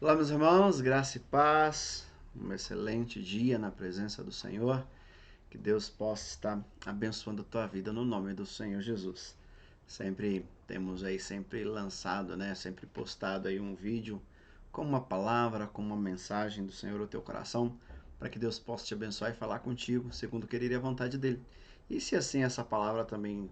Olá, meus irmãos, graça e paz, um excelente dia na presença do Senhor. Que Deus possa estar abençoando a tua vida no nome do Senhor Jesus. Sempre temos aí, sempre lançado, sempre postado aí um vídeo com uma palavra, com uma mensagem do Senhor ao teu coração, para que Deus possa te abençoar e falar contigo, segundo querer e a vontade dEle. E se assim essa palavra também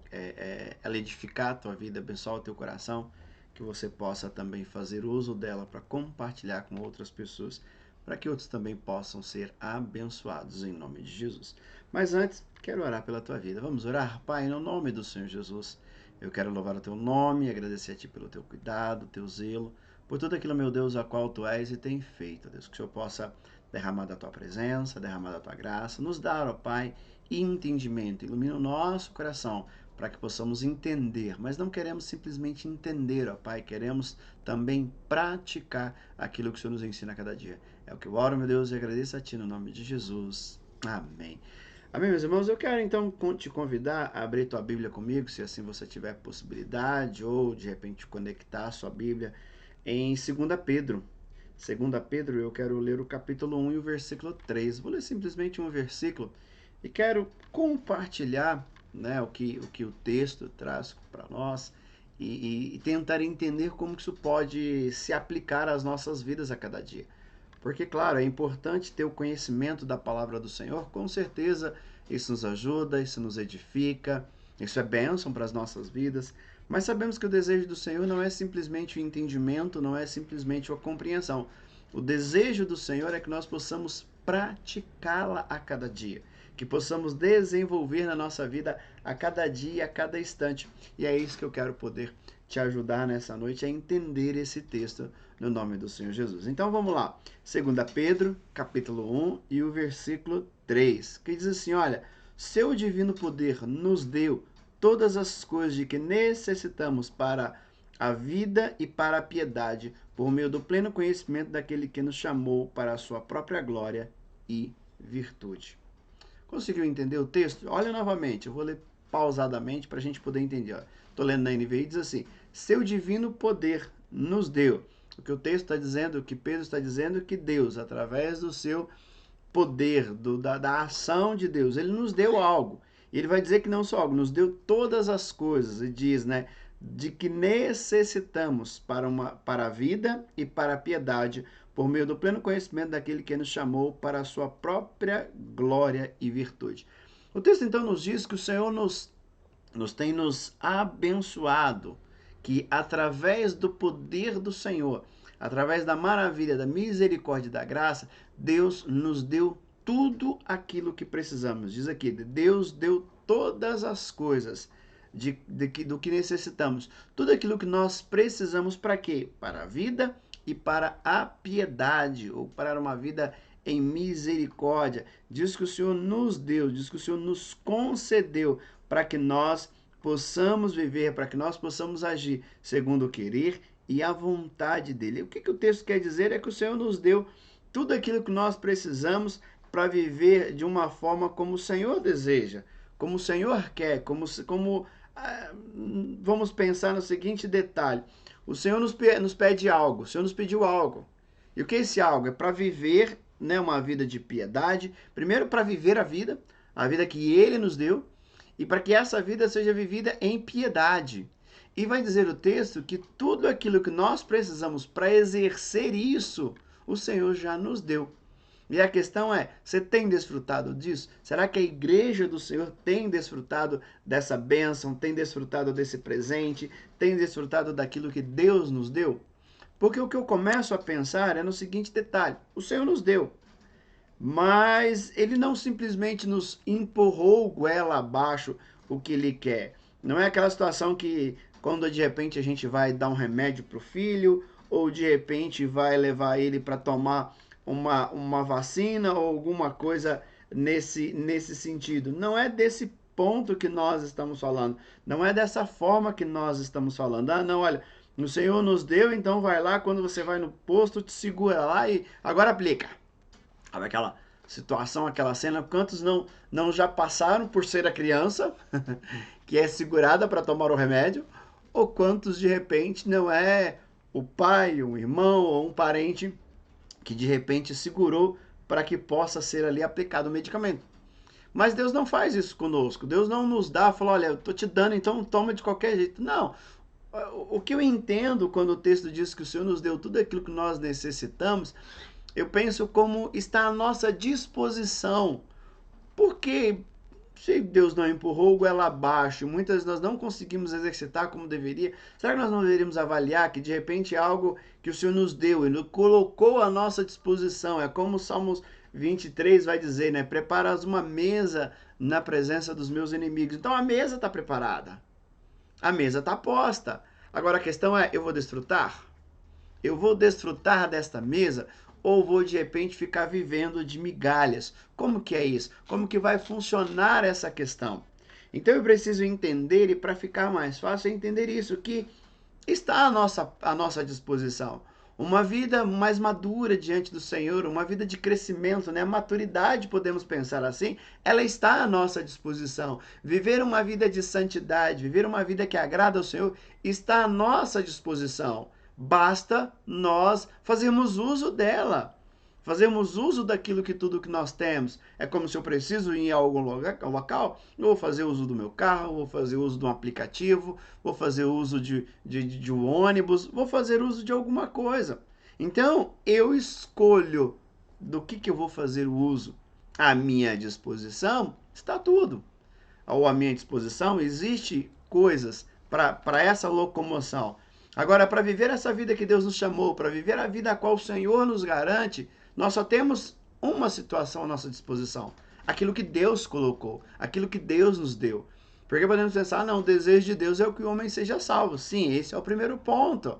ela edificar a tua vida, abençoar o teu coração, que você possa também fazer uso dela para compartilhar com outras pessoas, para que outros também possam ser abençoados em nome de Jesus. Mas antes, quero orar pela tua vida. Vamos orar? Pai, no nome do Senhor Jesus, eu quero louvar o teu nome e agradecer a ti pelo teu cuidado, teu zelo, por tudo aquilo, meu Deus, a qual tu és e tem feito, Deus. Que o Senhor possa derramar da tua presença, derramar da tua graça, nos dar, ó Pai, entendimento, ilumina o nosso coração, para que possamos entender, mas não queremos simplesmente entender, ó Pai, queremos também praticar aquilo que o Senhor nos ensina a cada dia. É o que eu oro, meu Deus, e agradeço a Ti no nome de Jesus. Amém. Amém, meus irmãos? Eu quero então te convidar a abrir tua Bíblia comigo, se assim você tiver possibilidade, ou de repente conectar a sua Bíblia em 2 Pedro. 2 Pedro, eu quero ler o capítulo 1 e o versículo 3. Vou ler simplesmente um versículo e quero compartilhar o que o texto traz para nós e tentar entender como isso pode se aplicar às nossas vidas a cada dia. Porque, claro, é importante ter o conhecimento da palavra do Senhor, com certeza isso nos ajuda, isso nos edifica, isso é bênção para as nossas vidas, mas sabemos que o desejo do Senhor não é simplesmente o entendimento, não é simplesmente a compreensão. O desejo do Senhor é que nós possamos praticá-la a cada dia, que possamos desenvolver na nossa vida a cada dia, a cada instante. E é isso que eu quero poder te ajudar nessa noite a entender esse texto no nome do Senhor Jesus. Então vamos lá. 2 Pedro, capítulo 1 e o versículo 3, que diz assim, olha, seu divino poder nos deu todas as coisas de que necessitamos para a vida e para a piedade, por meio do pleno conhecimento daquele que nos chamou para a sua própria glória e virtude. Conseguiu entender o texto? Olha novamente, eu vou ler pausadamente para a gente poder entender. Estou lendo na NVI e diz assim, seu divino poder nos deu. O que o texto está dizendo, o que Pedro está dizendo, é que Deus, através do seu poder, da ação de Deus, ele nos deu algo. E ele vai dizer que não só algo, nos deu todas as coisas. E diz, de que necessitamos para a vida e para a piedade, por meio do pleno conhecimento daquele que nos chamou para a sua própria glória e virtude. O texto então nos diz que o Senhor nos tem nos abençoado, que através do poder do Senhor, através da maravilha, da misericórdia e da graça, Deus nos deu tudo aquilo que precisamos. Diz aqui, Deus deu todas as coisas do que necessitamos. Tudo aquilo que nós precisamos para quê? Para a vida e para a piedade, ou para uma vida em misericórdia. Diz que o Senhor nos deu, diz que o Senhor nos concedeu para que nós possamos viver, para que nós possamos agir segundo o querer e a vontade dele. O que o texto quer dizer é que o Senhor nos deu tudo aquilo que nós precisamos para viver de uma forma como o Senhor deseja, como o Senhor quer, vamos pensar no seguinte detalhe. O Senhor nos pede algo, o Senhor nos pediu algo. E o que é esse algo? É para viver uma vida de piedade, primeiro para viver a vida que Ele nos deu, e para que essa vida seja vivida em piedade. E vai dizer o texto que tudo aquilo que nós precisamos para exercer isso, o Senhor já nos deu. E a questão é, você tem desfrutado disso? Será que a igreja do Senhor tem desfrutado dessa bênção, tem desfrutado desse presente, tem desfrutado daquilo que Deus nos deu? Porque o que eu começo a pensar é no seguinte detalhe, o Senhor nos deu, mas Ele não simplesmente nos empurrou goela abaixo o que Ele quer. Não é aquela situação que quando de repente a gente vai dar um remédio para o filho, ou de repente vai levar ele para tomar uma vacina ou alguma coisa nesse sentido. Não é desse ponto que nós estamos falando. Não é dessa forma que nós estamos falando. Ah, não, olha, o Senhor nos deu, então vai lá, quando você vai no posto, te segura lá e agora aplica. Sabe aquela situação, aquela cena, quantos não já passaram por ser a criança que é segurada para tomar o remédio, ou quantos de repente não é o pai, um irmão ou um parente que de repente segurou para que possa ser ali aplicado o medicamento. Mas Deus não faz isso conosco. Deus não nos dá, fala, olha, eu estou te dando, então toma de qualquer jeito. Não. O que eu entendo quando o texto diz que o Senhor nos deu tudo aquilo que nós necessitamos, eu penso como está à nossa disposição. Porque se Deus não empurrou o goela abaixo, muitas nós não conseguimos exercitar como deveria, será que nós não deveríamos avaliar que de repente é algo que o Senhor nos deu, Ele colocou à nossa disposição? É como o Salmos 23 vai dizer, né? Preparas uma mesa na presença dos meus inimigos. Então a mesa está preparada, a mesa está posta. Agora a questão é, eu vou desfrutar? Eu vou desfrutar desta mesa ou vou de repente ficar vivendo de migalhas? Como que é isso? Como que vai funcionar essa questão? Então eu preciso entender, e para ficar mais fácil entender isso, que está à nossa disposição. Uma vida mais madura diante do Senhor, uma vida de crescimento, né? A maturidade, podemos pensar assim, ela está à nossa disposição. Viver uma vida de santidade, viver uma vida que agrada ao Senhor, está à nossa disposição. Basta nós fazermos uso dela. Fazemos uso daquilo que tudo que nós temos. É como se eu preciso ir a algum local, eu vou fazer uso do meu carro, vou fazer uso de um aplicativo, vou fazer uso de um ônibus, vou fazer uso de alguma coisa. Então, eu escolho do que eu vou fazer o uso. À minha disposição está tudo. Ou à minha disposição existe coisas para essa locomoção. Agora, para viver essa vida que Deus nos chamou, para viver a vida a qual o Senhor nos garante, nós só temos uma situação à nossa disposição. Aquilo que Deus colocou, aquilo que Deus nos deu. Porque podemos pensar, não, o desejo de Deus é o que o homem seja salvo. Sim, esse é o primeiro ponto.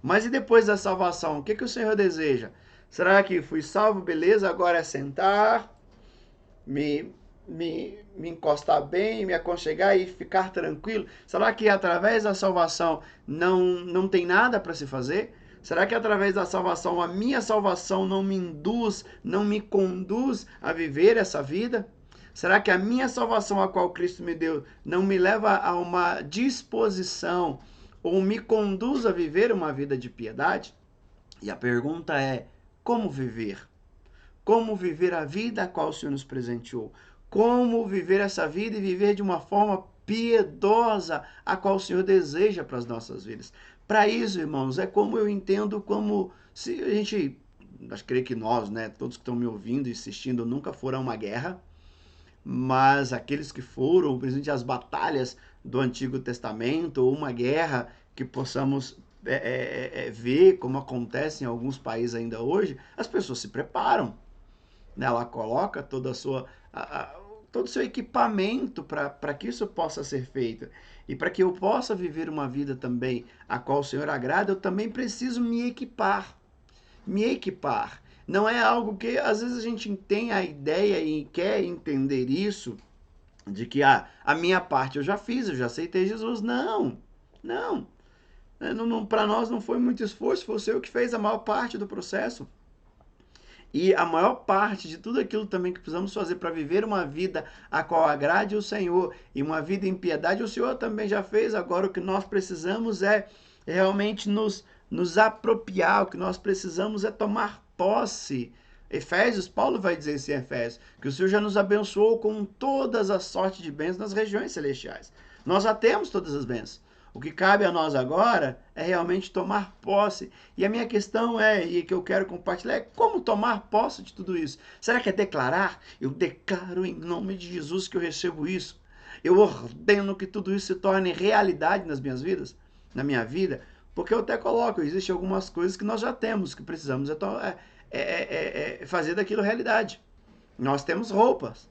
Mas e depois da salvação, o que o Senhor deseja? Será que fui salvo, beleza, agora é sentar, me encostar bem, me aconchegar e ficar tranquilo? Será que através da salvação não tem nada para se fazer? Será que através da salvação, a minha salvação não me induz, não me conduz a viver essa vida? Será que a minha salvação, a qual Cristo me deu, não me leva a uma disposição ou me conduz a viver uma vida de piedade? E a pergunta é, como viver? Como viver a vida a qual o Senhor nos presenteou? Como viver essa vida e viver de uma forma piedosa a qual o Senhor deseja para as nossas vidas? Para isso, irmãos, é como eu entendo, como se a gente, acho que nós, né, todos que estão me ouvindo e assistindo, nunca foram a uma guerra, mas aqueles que foram, principalmente as batalhas do Antigo Testamento, ou uma guerra que possamos ver como acontece em alguns países ainda hoje, as pessoas se preparam. Né? Ela coloca toda a sua, todo o seu equipamento para que isso possa ser feito. E para que eu possa viver uma vida também a qual o Senhor agrada, eu também preciso me equipar. Me equipar. Não é algo que às vezes a gente tem a ideia e quer entender isso, de que a minha parte eu já fiz, eu já aceitei Jesus. Não, não. Para nós não foi muito esforço, foi o Senhor que fez a maior parte do processo. E a maior parte de tudo aquilo também que precisamos fazer para viver uma vida a qual agrade o Senhor e uma vida em piedade, o Senhor também já fez. Agora o que nós precisamos é realmente nos apropriar, o que nós precisamos é tomar posse. Efésios, Paulo vai dizer isso em Efésios, que o Senhor já nos abençoou com todas as sortes de bênçãos nas regiões celestiais. Nós já temos todas as bênçãos. O que cabe a nós agora é realmente tomar posse. E a minha questão e que eu quero compartilhar, é como tomar posse de tudo isso. Será que é declarar? Eu declaro em nome de Jesus que eu recebo isso. Eu ordeno que tudo isso se torne realidade nas minhas vidas, na minha vida. Porque eu até coloco, existem algumas coisas que nós já temos, que precisamos fazer daquilo realidade. Nós temos roupas,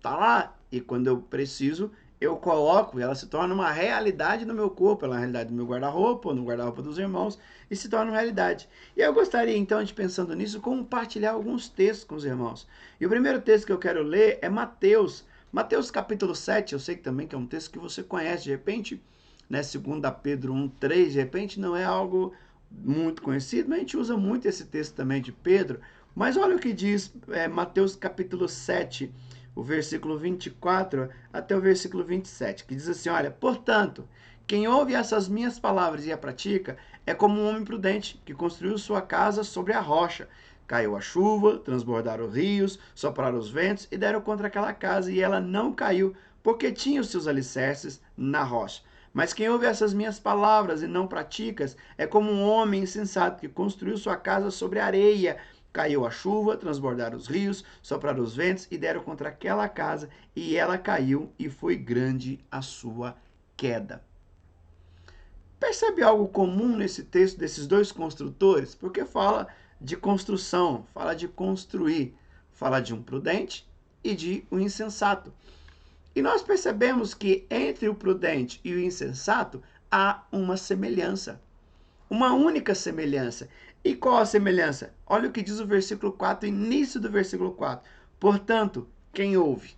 tá lá. E quando eu preciso, eu coloco e ela se torna uma realidade no meu corpo, ela é uma realidade no meu guarda-roupa, no guarda-roupa dos irmãos, e se torna uma realidade. E eu gostaria, então, de pensando nisso, compartilhar alguns textos com os irmãos. E o primeiro texto que eu quero ler é Mateus. Mateus capítulo 7, eu sei que também que é um texto que você conhece, de repente, né, 2 Pedro 1:3, de repente não é algo muito conhecido, mas a gente usa muito esse texto também de Pedro. Mas olha o que diz Mateus capítulo 7, o versículo 24 até o versículo 27, que diz assim, olha, portanto, Quem ouve essas minhas palavras e a pratica é como um homem prudente que construiu sua casa sobre a rocha. Caiu a chuva, transbordaram os rios, sopraram os ventos e deram contra aquela casa, e ela não caiu, porque tinha os seus alicerces na rocha. Mas quem ouve essas minhas palavras e não praticas é como um homem insensato que construiu sua casa sobre areia. Caiu a chuva, transbordaram os rios, sopraram os ventos e deram contra aquela casa, e ela caiu, e foi grande a sua queda. Percebe algo comum nesse texto desses dois construtores? Porque fala de construção, fala de construir, fala de um prudente e de um insensato. E nós percebemos que entre o prudente e o insensato há uma semelhança, uma única semelhança. E qual a semelhança? Olha o que diz o versículo 4, início do versículo 4. Portanto, quem ouve,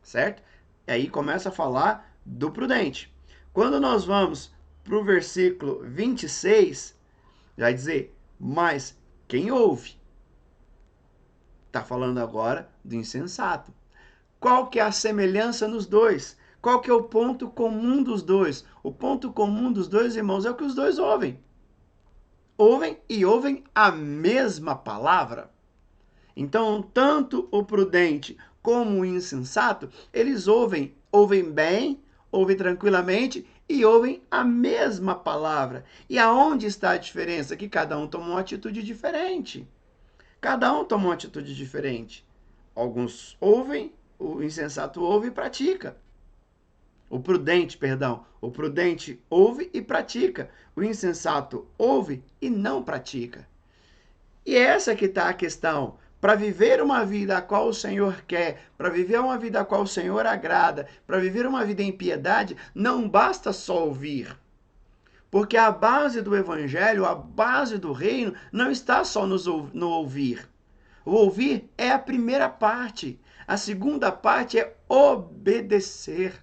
certo? E aí começa a falar do prudente. Quando nós vamos para o versículo 26, vai dizer, mas quem ouve? Está falando agora do insensato. Qual que é a semelhança nos dois? Qual que é o ponto comum dos dois? O ponto comum dos dois, irmãos, é o que os dois ouvem. Ouvem e ouvem a mesma palavra. Então, tanto o prudente como o insensato, eles ouvem bem, ouvem tranquilamente e ouvem a mesma palavra. E aonde está a diferença? Que cada um toma uma atitude diferente. Cada um toma uma atitude diferente. Alguns ouvem, o insensato ouve e pratica. O prudente ouve e pratica. O insensato ouve e não pratica. E essa que está a questão. Para viver uma vida a qual o Senhor quer, para viver uma vida a qual o Senhor agrada, para viver uma vida em piedade, não basta só ouvir. Porque a base do evangelho, a base do reino, não está só no ouvir. O ouvir é a primeira parte. A segunda parte é obedecer.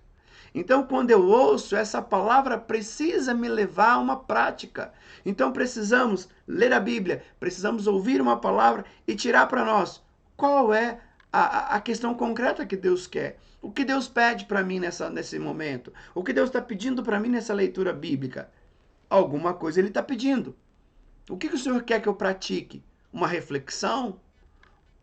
Então, quando eu ouço, essa palavra precisa me levar a uma prática. Então, precisamos ler a Bíblia, precisamos ouvir uma palavra e tirar para nós qual é a questão concreta que Deus quer. O que Deus pede para mim nesse momento? O que Deus está pedindo para mim nessa leitura bíblica? Alguma coisa Ele está pedindo. O que o Senhor quer que eu pratique? Uma reflexão?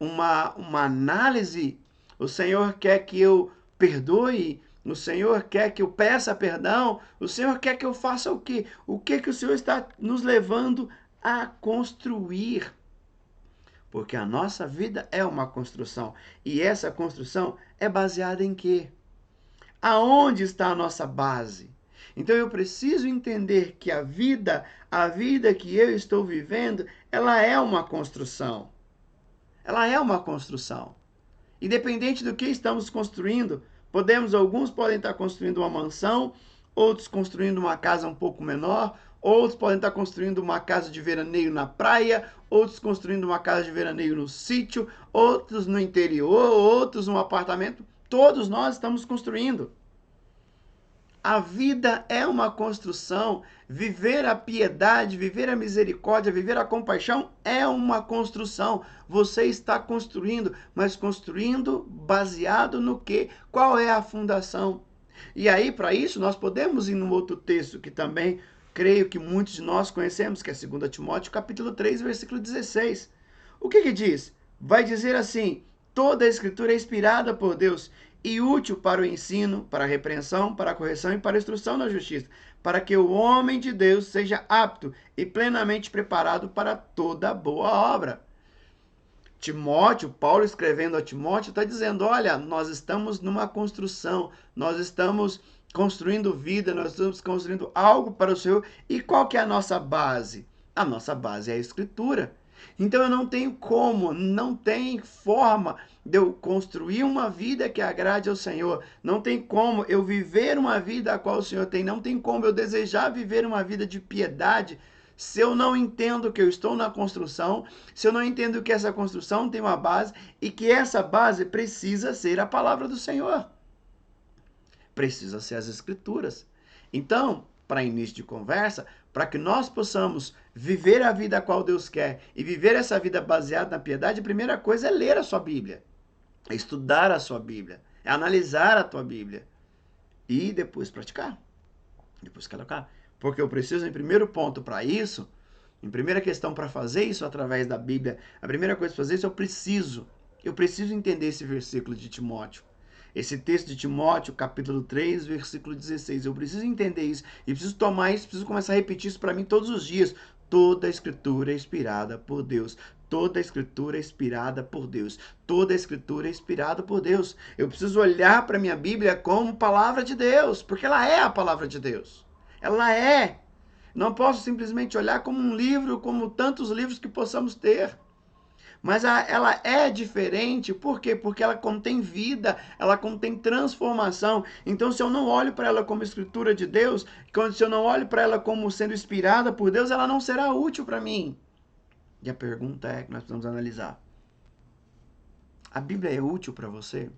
Uma análise? O Senhor quer que eu perdoe? O Senhor quer que eu peça perdão? O Senhor quer que eu faça o quê? O que o Senhor está nos levando a construir? Porque a nossa vida é uma construção. E essa construção é baseada em quê? Aonde está a nossa base? Então eu preciso entender que a vida que eu estou vivendo, ela é uma construção. Ela é uma construção. Independente do que estamos construindo, alguns podem estar construindo uma mansão, outros construindo uma casa um pouco menor, outros podem estar construindo uma casa de veraneio na praia, outros construindo uma casa de veraneio no sítio, outros no interior, outros num apartamento. Todos nós estamos construindo. A vida é uma construção. Viver a piedade, viver a misericórdia, viver a compaixão é uma construção. Você está construindo, mas construindo baseado no quê? Qual é a fundação? E aí, para isso, nós podemos ir num outro texto que também creio que muitos de nós conhecemos, que é 2 Timóteo, capítulo 3, versículo 16. O que diz? Vai dizer assim: toda a escritura é inspirada por Deus e útil para o ensino, para a repreensão, para a correção e para a instrução na justiça, para que o homem de Deus seja apto e plenamente preparado para toda boa obra. Timóteo, Paulo escrevendo a Timóteo, está dizendo, olha, nós estamos numa construção, nós estamos construindo vida, nós estamos construindo algo para o Senhor. E qual que é a nossa base? A nossa base é a Escritura. Então eu não tenho como, não tem forma de eu construir uma vida que agrade ao Senhor. Não tem como eu viver uma vida a qual o Senhor tem. Não tem como eu desejar viver uma vida de piedade se eu não entendo que eu estou na construção, se eu não entendo que essa construção tem uma base e que essa base precisa ser a palavra do Senhor. Precisa ser as Escrituras. Então, para início de conversa, para que nós possamos viver a vida a qual Deus quer e viver essa vida baseada na piedade, a primeira coisa é ler a sua Bíblia, é estudar a sua Bíblia, é analisar a tua Bíblia e depois praticar. Depois que ela cai. Porque eu preciso, em primeiro ponto, para isso, em primeira questão, para fazer isso através da Bíblia, a primeira coisa para fazer isso, eu preciso entender esse versículo de Timóteo. Esse texto de Timóteo, capítulo 3, versículo 16. Eu preciso entender isso e preciso tomar isso, preciso começar a repetir isso para mim todos os dias. Toda a escritura é inspirada por Deus. Toda a escritura é inspirada por Deus. Toda a escritura é inspirada por Deus. Eu preciso olhar para a minha Bíblia como palavra de Deus, porque ela é a palavra de Deus. Ela é. Não posso simplesmente olhar como um livro, como tantos livros que possamos ter. Mas ela é diferente, por quê? Porque ela contém vida, ela contém transformação. Então, se eu não olho para ela como escritura de Deus, se eu não olho para ela como sendo inspirada por Deus, ela não será útil para mim. E a pergunta é que nós precisamos analisar. A Bíblia é útil para você?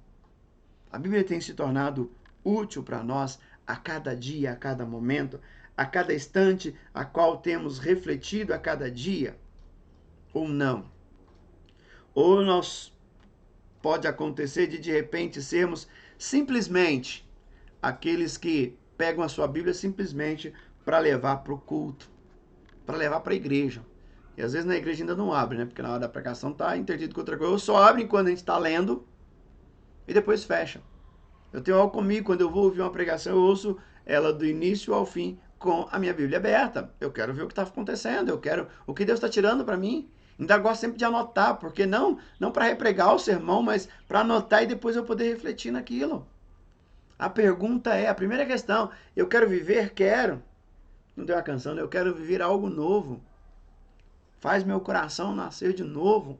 A Bíblia tem se tornado útil para nós a cada dia, a cada momento, a cada instante a qual temos refletido a cada dia? Ou não? Ou pode acontecer de repente sermos simplesmente aqueles que pegam a sua Bíblia simplesmente para levar para o culto, para levar para a igreja. E às vezes na igreja ainda não abre, né? Porque na hora da pregação está intertido com outra coisa. Ou só abre quando a gente está lendo e depois fecha. Eu tenho algo comigo, quando eu vou ouvir uma pregação, eu ouço ela do início ao fim com a minha Bíblia aberta. Eu quero ver o que está acontecendo, eu quero o que Deus está tirando para mim. Ainda gosto sempre de anotar, porque não para repregar o sermão, mas para anotar e depois eu poder refletir naquilo. A pergunta é, a primeira questão, eu quero viver? Quero. Não tem uma canção, né? Eu quero viver algo novo. Faz meu coração nascer de novo.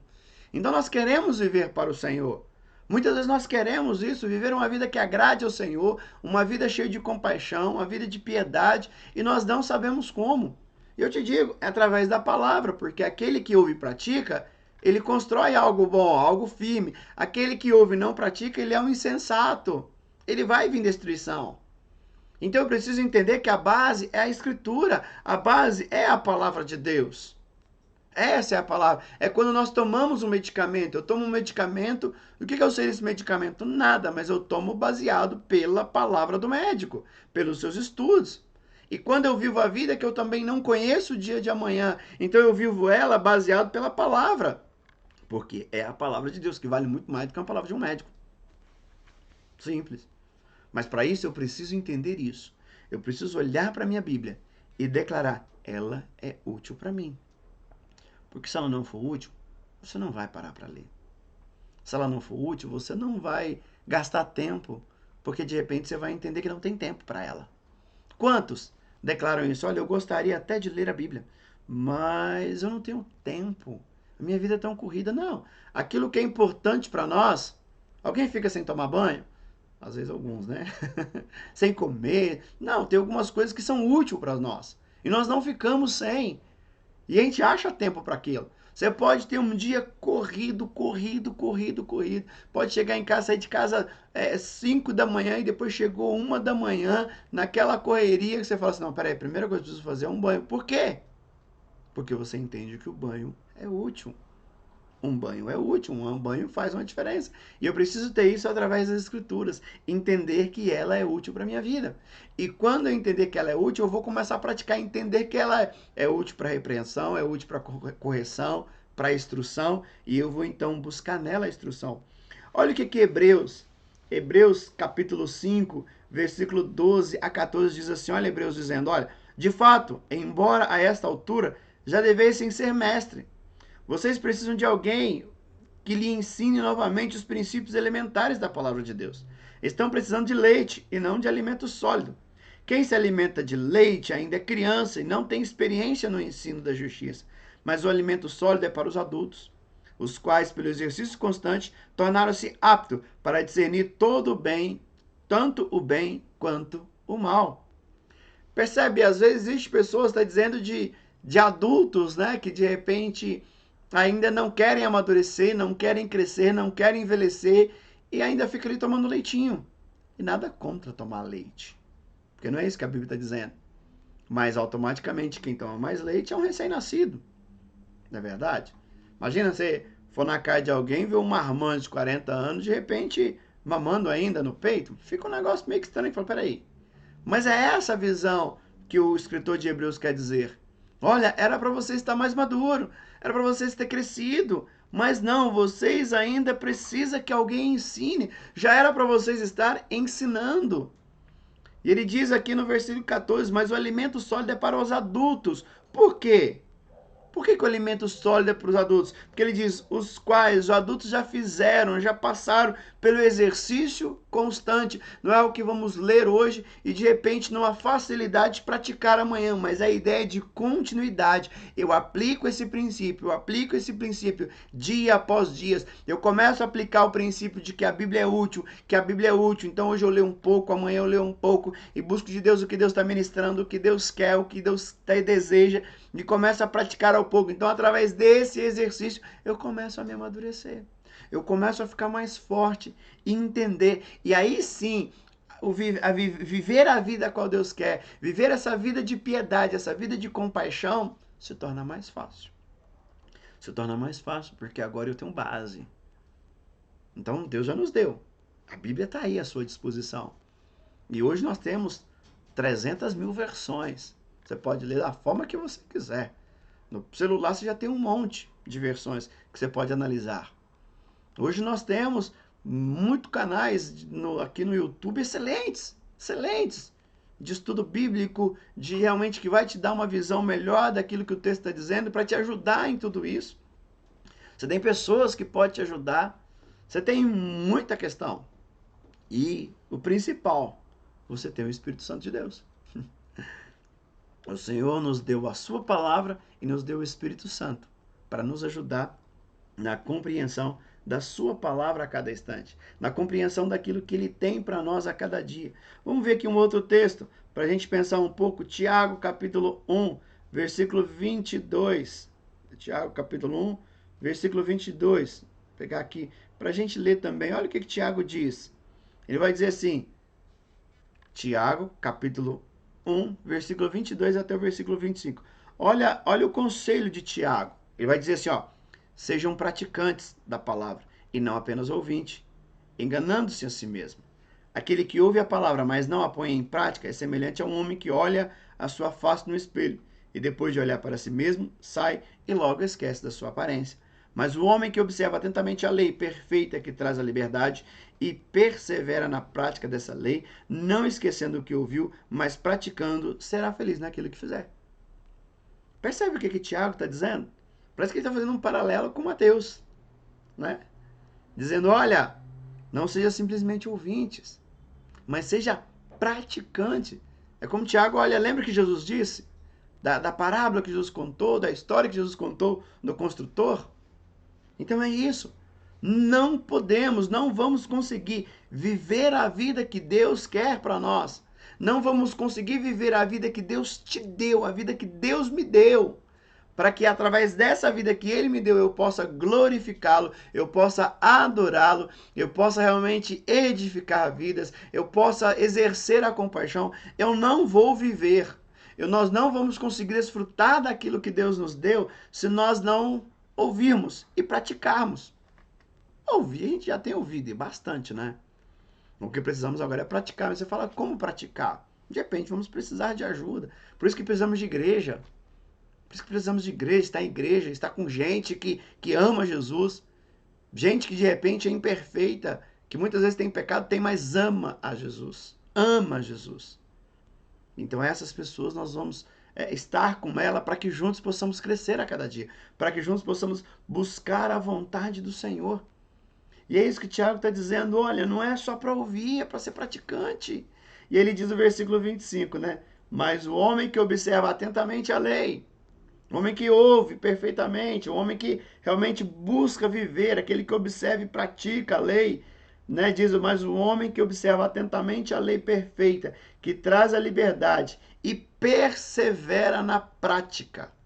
Então nós queremos viver para o Senhor. Muitas vezes nós queremos isso, viver uma vida que agrade ao Senhor, uma vida cheia de compaixão, uma vida de piedade, e nós não sabemos como. Eu te digo, é através da palavra, porque aquele que ouve e pratica, ele constrói algo bom, algo firme. Aquele que ouve e não pratica, ele é um insensato. Ele vai vir destruição. Então eu preciso entender que a base é a Escritura, a base é a palavra de Deus. Essa é a palavra. É quando nós tomamos um medicamento. Eu tomo um medicamento. O que eu sei desse medicamento? Nada, mas eu tomo baseado pela palavra do médico, pelos seus estudos. E quando eu vivo a vida que eu também não conheço o dia de amanhã, então eu vivo ela baseado pela palavra. Porque é a palavra de Deus, que vale muito mais do que uma palavra de um médico. Simples. Mas para isso eu preciso entender isso. Eu preciso olhar para a minha Bíblia e declarar: ela é útil para mim. Porque se ela não for útil, você não vai parar para ler. Se ela não for útil, você não vai gastar tempo, porque de repente você vai entender que não tem tempo para ela. Quantos declaram isso? Olha, eu gostaria até de ler a Bíblia, mas eu não tenho tempo. A minha vida é tão corrida. Não. Aquilo que é importante para nós, alguém fica sem tomar banho? Às vezes alguns, né? Sem comer. Não, tem algumas coisas que são úteis para nós. E nós não ficamos sem. E a gente acha tempo para aquilo. Você pode ter um dia corrido. Pode chegar em casa, sair de casa 5 da manhã e depois chegou 1 da manhã, naquela correria que você fala assim, não, peraí, a primeira coisa que eu preciso fazer é um banho. Por quê? Porque você entende que o banho é útil. Um banho é útil, um banho faz uma diferença. E eu preciso ter isso através das escrituras, entender que ela é útil para a minha vida. E quando eu entender que ela é útil, eu vou começar a praticar, entender que ela é útil para repreensão, é útil para correção, para instrução, e eu vou então buscar nela a instrução. Olha o que Hebreus capítulo 5, versículo 12 a 14 diz assim, olha Hebreus dizendo, olha, de fato, embora a esta altura já devessem ser mestre, vocês precisam de alguém que lhe ensine novamente os princípios elementares da palavra de Deus. Estão precisando de leite e não de alimento sólido. Quem se alimenta de leite ainda é criança e não tem experiência no ensino da justiça. Mas o alimento sólido é para os adultos, os quais, pelo exercício constante, tornaram-se aptos para discernir todo o bem, tanto o bem quanto o mal. Percebe? Às vezes existe pessoas, está dizendo, de adultos, né, que de repente ainda não querem amadurecer, não querem crescer, não querem envelhecer e ainda fica ali tomando leitinho. E nada contra tomar leite, porque não é isso que a Bíblia está dizendo. Mas automaticamente quem toma mais leite é um recém-nascido. Não é verdade? Imagina você for na casa de alguém e ver um marmanjo de 40 anos, de repente mamando ainda no peito. Fica um negócio meio que estranho. Fala, peraí, Mas é essa a visão que o escritor de Hebreus quer dizer. Olha, era para você estar mais maduro, era para vocês ter crescido, mas não, vocês ainda precisam que alguém ensine. Já era para vocês estar ensinando. E ele diz aqui no versículo 14, mas o alimento sólido é para os adultos. Por quê? Por que o alimento sólido é para os adultos? Porque ele diz, os quais os adultos já fizeram, já passaram pelo exercício constante. Não é o que vamos ler hoje e de repente numa facilidade de praticar amanhã, mas a ideia é de continuidade. Eu aplico esse princípio dia após dia. Eu começo a aplicar o princípio de que a Bíblia é útil, então hoje eu leio um pouco, amanhã eu leio um pouco e busco de Deus o que Deus está ministrando, o que Deus quer, o que Deus deseja e começo a praticar ao pouco. Então, através desse exercício, eu começo a me amadurecer. Eu começo a ficar mais forte e entender. E aí sim, viver a vida a qual Deus quer, viver essa vida de piedade, essa vida de compaixão, se torna mais fácil. Se torna mais fácil, porque agora eu tenho base. Então, Deus já nos deu. A Bíblia está aí à sua disposição. E hoje nós temos 300 mil versões. Você pode ler da forma que você quiser. No celular você já tem um monte de versões que você pode analisar. Hoje nós temos muitos canais aqui no YouTube excelentes, de estudo bíblico, de realmente que vai te dar uma visão melhor daquilo que o texto está dizendo, para te ajudar em tudo isso. Você tem pessoas que podem te ajudar. Você tem muita questão. E o principal, você tem o Espírito Santo de Deus. O Senhor nos deu a sua palavra e nos deu o Espírito Santo para nos ajudar na compreensão da sua palavra a cada instante, na compreensão daquilo que ele tem para nós a cada dia. Vamos ver aqui um outro texto para a gente pensar um pouco. Tiago, capítulo 1, versículo 22. Tiago, capítulo 1, versículo 22. Vou pegar aqui para a gente ler também. Olha o que Tiago diz. Ele vai dizer assim, Tiago, capítulo 1, versículo 22 até o versículo 25. Olha o conselho de Tiago. Ele vai dizer assim, ó, sejam praticantes da palavra e não apenas ouvintes, enganando-se a si mesmo. Aquele que ouve a palavra, mas não a põe em prática, é semelhante a um homem que olha a sua face no espelho e depois de olhar para si mesmo, sai e logo esquece da sua aparência. Mas o homem que observa atentamente a lei perfeita que traz a liberdade e persevera na prática dessa lei, não esquecendo o que ouviu, mas praticando, será feliz naquilo que fizer. Percebe o que Tiago está dizendo? Parece que ele está fazendo um paralelo com Mateus, né? Dizendo, olha, não seja simplesmente ouvintes, mas seja praticante. É como Tiago, olha, lembra que Jesus disse? Da parábola que Jesus contou, da história que Jesus contou do construtor? Então é isso. Não podemos, não vamos conseguir viver a vida que Deus quer para nós. Não vamos conseguir viver a vida que Deus te deu, a vida que Deus me deu. Para que através dessa vida que Ele me deu, eu possa glorificá-lo, eu possa adorá-lo, eu possa realmente edificar vidas, eu possa exercer a compaixão. Eu não vou viver, nós não vamos conseguir desfrutar daquilo que Deus nos deu se nós não ouvirmos e praticarmos. Ouvir, a gente já tem ouvido, e bastante, né? O que precisamos agora é praticar. Mas você fala, como praticar? De repente, vamos precisar de ajuda. Por isso que precisamos de igreja. Por isso que precisamos de igreja, estar em igreja, estar com gente que ama Jesus. Gente que de repente é imperfeita, que muitas vezes tem pecado, mas ama a Jesus. Ama Jesus. Então essas pessoas nós vamos estar com ela para que juntos possamos crescer a cada dia. Para que juntos possamos buscar a vontade do Senhor. E é isso que Tiago está dizendo, olha, não é só para ouvir, é para ser praticante. E ele diz no versículo 25, né? Mas o homem que observa atentamente a lei, o homem que ouve perfeitamente, o homem que realmente busca viver, aquele que observa e pratica a lei, né? Diz, mas o homem que observa atentamente a lei perfeita, que traz a liberdade e persevera na prática.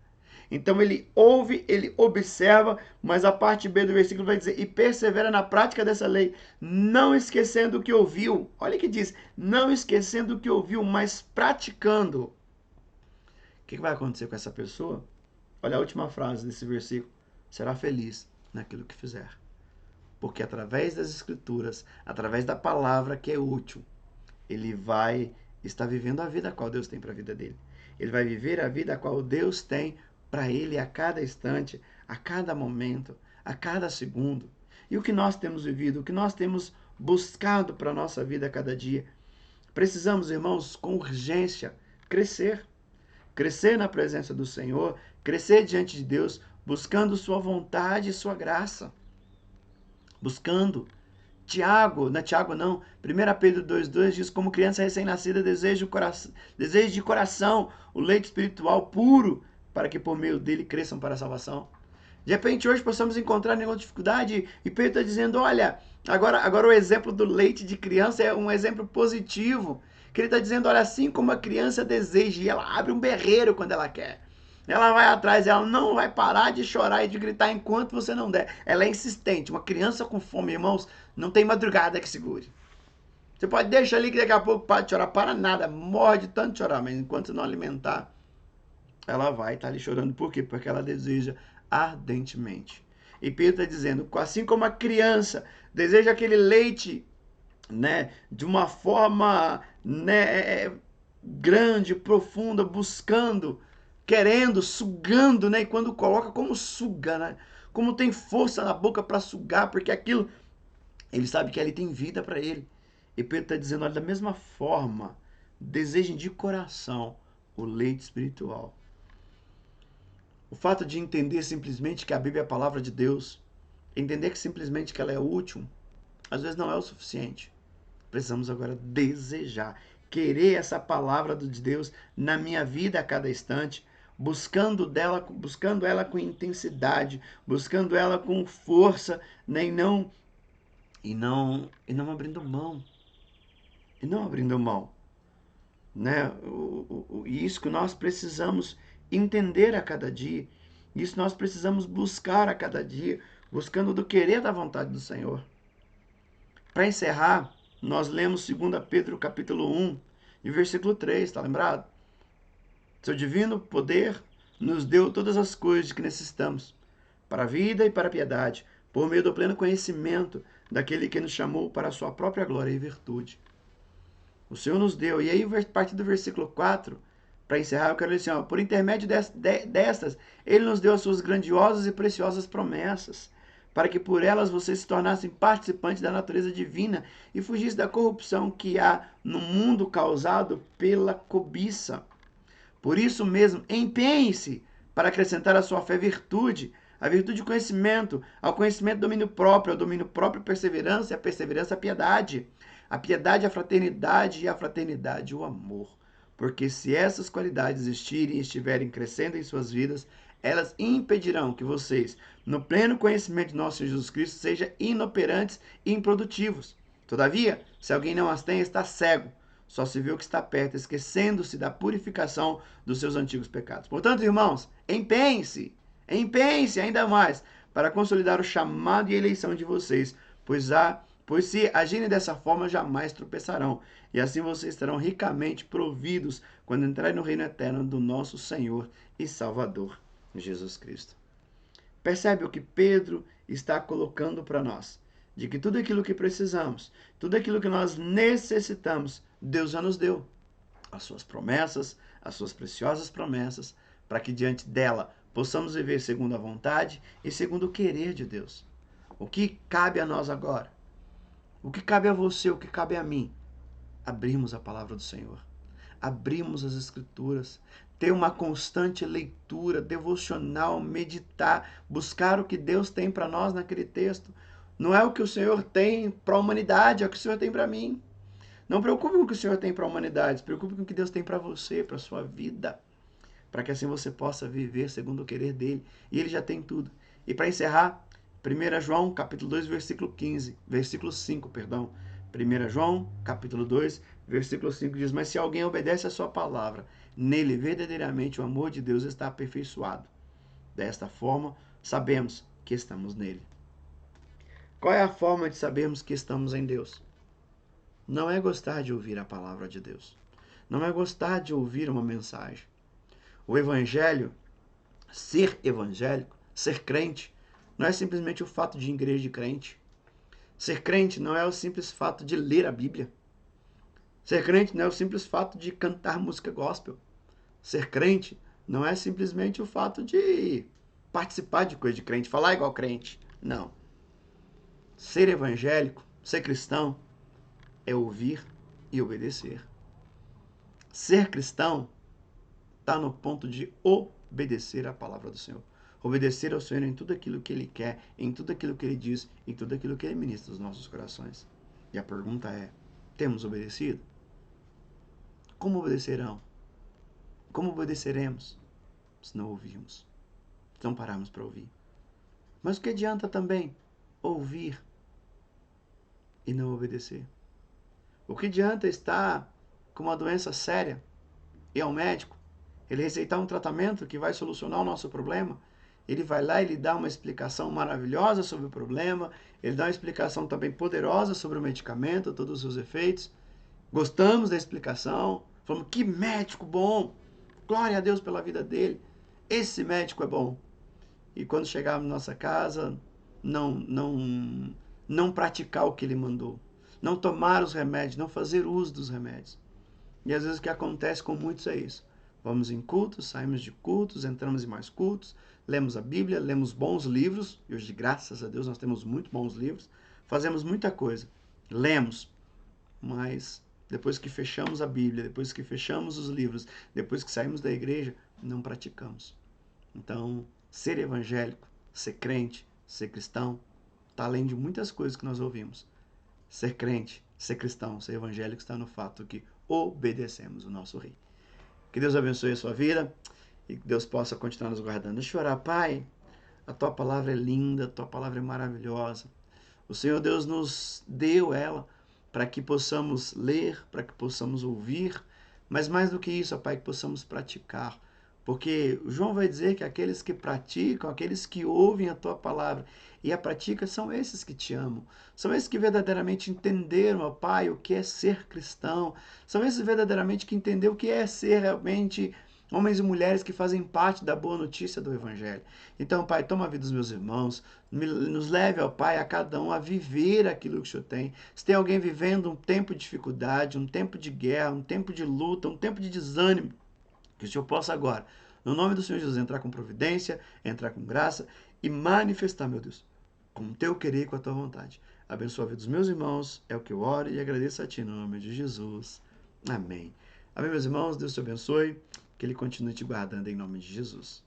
Então ele ouve, ele observa, mas a parte B do versículo vai dizer, e persevera na prática dessa lei, não esquecendo o que ouviu. Olha que diz, não esquecendo o que ouviu, mas praticando. O que vai acontecer com essa pessoa? Olha a última frase desse versículo. Será feliz naquilo que fizer. Porque através das escrituras, através da palavra que é útil, ele vai está vivendo a vida a qual Deus tem para a vida dele. Ele vai viver a vida a qual Deus tem para ele a cada instante, a cada momento, a cada segundo. E o que nós temos vivido, o que nós temos buscado para a nossa vida a cada dia? Precisamos, irmãos, com urgência, crescer. Crescer na presença do Senhor, crescer diante de Deus, buscando sua vontade e sua graça. Buscando. Tiago não, 1 Pedro 2,2 diz, como criança recém-nascida, deseja de coração o leite espiritual puro, para que por meio dele cresçam para a salvação. De repente hoje possamos encontrar nenhuma dificuldade e Pedro está dizendo, olha, agora o exemplo do leite de criança é um exemplo positivo, que ele está dizendo, olha, assim como a criança deseja, e ela abre um berreiro quando ela quer. Ela vai atrás, ela não vai parar de chorar e de gritar enquanto você não der. Ela é insistente. Uma criança com fome, irmãos, não tem madrugada que segure. Você pode deixar ali que daqui a pouco para de chorar, para nada, morre de tanto chorar, mas enquanto você não alimentar, ela vai estar ali chorando. Por quê? Porque ela deseja ardentemente. E Pedro está dizendo, assim como a criança deseja aquele leite, né, de uma forma, né, grande, profunda, buscando, querendo, sugando, né? E quando coloca, como suga, né? Como tem força na boca para sugar, porque aquilo, ele sabe que ali tem vida para ele. E Pedro está dizendo, olha, da mesma forma, desejem de coração o leite espiritual. O fato de entender simplesmente que a Bíblia é a palavra de Deus, entender que simplesmente que ela é útil, às vezes não é o suficiente. Precisamos agora desejar, querer essa palavra de Deus na minha vida a cada instante, buscando ela com intensidade, buscando ela com força, né? e não abrindo mão. E não abrindo mão. Né? Isso que nós precisamos entender a cada dia. Isso nós precisamos buscar a cada dia, buscando do querer da vontade do Senhor. Para encerrar, nós lemos 2 Pedro capítulo 1, e versículo 3, está lembrado? Seu divino poder nos deu todas as coisas de que necessitamos, para a vida e para a piedade, por meio do pleno conhecimento daquele que nos chamou para a sua própria glória e virtude. O Senhor nos deu, e aí a partir do versículo 4, para encerrar, eu quero dizer assim, por intermédio destas, ele nos deu as suas grandiosas e preciosas promessas, para que por elas vocês se tornassem participantes da natureza divina e fugissem da corrupção que há no mundo causado pela cobiça. Por isso mesmo, empenhe-se para acrescentar à sua fé virtude, a virtude conhecimento, ao conhecimento domínio próprio, ao domínio próprio perseverança, e a perseverança a piedade a fraternidade e a fraternidade o amor. Porque se essas qualidades existirem e estiverem crescendo em suas vidas, elas impedirão que vocês, no pleno conhecimento de nosso Senhor Jesus Cristo, sejam inoperantes e improdutivos. Todavia, se alguém não as tem, está cego, só se vê o que está perto, esquecendo-se da purificação dos seus antigos pecados. Portanto, irmãos, empenhem-se ainda mais para consolidar o chamado e a eleição de vocês, pois se agirem dessa forma, jamais tropeçarão. E assim vocês estarão ricamente providos quando entrarem no reino eterno do nosso Senhor e Salvador, Jesus Cristo. Percebe o que Pedro está colocando para nós? De que tudo aquilo que precisamos, tudo aquilo que nós necessitamos, Deus já nos deu. As suas promessas, as suas preciosas promessas, para que diante dela possamos viver segundo a vontade e segundo o querer de Deus. O que cabe a nós agora? O que cabe a você, o que cabe a mim? Abrimos a palavra do Senhor. Abrimos as Escrituras. Ter uma constante leitura, devocional, meditar, buscar o que Deus tem para nós naquele texto. Não é o que o Senhor tem para a humanidade, é o que o Senhor tem para mim. Não preocupe com o que o Senhor tem para a humanidade, se preocupe com o que Deus tem para você, para a sua vida. Para que assim você possa viver segundo o querer dele. E ele já tem tudo. E para encerrar, 1 João, capítulo 2, versículo 5, perdão. 1 João, capítulo 2, versículo 5 diz, mas se alguém obedece a sua palavra, nele verdadeiramente o amor de Deus está aperfeiçoado. Desta forma, sabemos que estamos nele. Qual é a forma de sabermos que estamos em Deus? Não é gostar de ouvir a palavra de Deus. Não é gostar de ouvir uma mensagem. O evangelho, ser evangélico, ser crente, não é simplesmente o fato de ir em igreja de crente. Ser crente não é o simples fato de ler a Bíblia. Ser crente não é o simples fato de cantar música gospel. Ser crente não é simplesmente o fato de participar de coisa de crente, falar igual crente. Não. Ser evangélico, ser cristão, é ouvir e obedecer. Ser cristão está no ponto de obedecer à palavra do Senhor. Obedecer ao Senhor em tudo aquilo que Ele quer, em tudo aquilo que Ele diz, em tudo aquilo que Ele ministra nos nossos corações. E a pergunta é, temos obedecido? Como obedecerão? Como obedeceremos se não ouvirmos? Se não pararmos para ouvir? Mas o que adianta também ouvir e não obedecer? O que adianta estar com uma doença séria e ao médico, ele receitar um tratamento que vai solucionar o nosso problema, ele vai lá e ele dá uma explicação maravilhosa sobre o problema, ele dá uma explicação também poderosa sobre o medicamento, todos os seus efeitos. Gostamos da explicação, falamos que médico bom, glória a Deus pela vida dele, esse médico é bom. E quando chegarmos na nossa casa, não praticar o que ele mandou, não tomar os remédios, não fazer uso dos remédios. E às vezes o que acontece com muitos é isso. Vamos em cultos, saímos de cultos, entramos em mais cultos, lemos a Bíblia, lemos bons livros, e hoje, graças a Deus, nós temos muito bons livros, fazemos muita coisa, lemos, mas depois que fechamos a Bíblia, depois que fechamos os livros, depois que saímos da igreja, não praticamos. Então, ser evangélico, ser crente, ser cristão, está além de muitas coisas que nós ouvimos. Ser crente, ser cristão, ser evangélico está no fato que obedecemos o nosso Rei. Que Deus abençoe a sua vida e que Deus possa continuar nos guardando. Deixa eu orar, Pai. A tua palavra é linda, a tua palavra é maravilhosa. O Senhor Deus nos deu ela para que possamos ler, para que possamos ouvir, mas mais do que isso, ó Pai, que possamos praticar. Porque João vai dizer que aqueles que praticam, aqueles que ouvem a tua palavra e a praticam, são esses que te amam. São esses que verdadeiramente entenderam, ó Pai, o que é ser cristão. São esses verdadeiramente que entenderam o que é ser realmente homens e mulheres que fazem parte da boa notícia do Evangelho. Então, Pai, toma a vida dos meus irmãos, nos leve, ó Pai, a cada um a viver aquilo que o Senhor tem. Se tem alguém vivendo um tempo de dificuldade, um tempo de guerra, um tempo de luta, um tempo de desânimo, que o Senhor possa agora, no nome do Senhor Jesus, entrar com providência, entrar com graça e manifestar, meu Deus, com o teu querer e com a tua vontade. Abençoa a vida dos meus irmãos, é o que eu oro e agradeço a Ti no nome de Jesus. Amém. Amém, meus irmãos, Deus te abençoe, que Ele continue te guardando em nome de Jesus.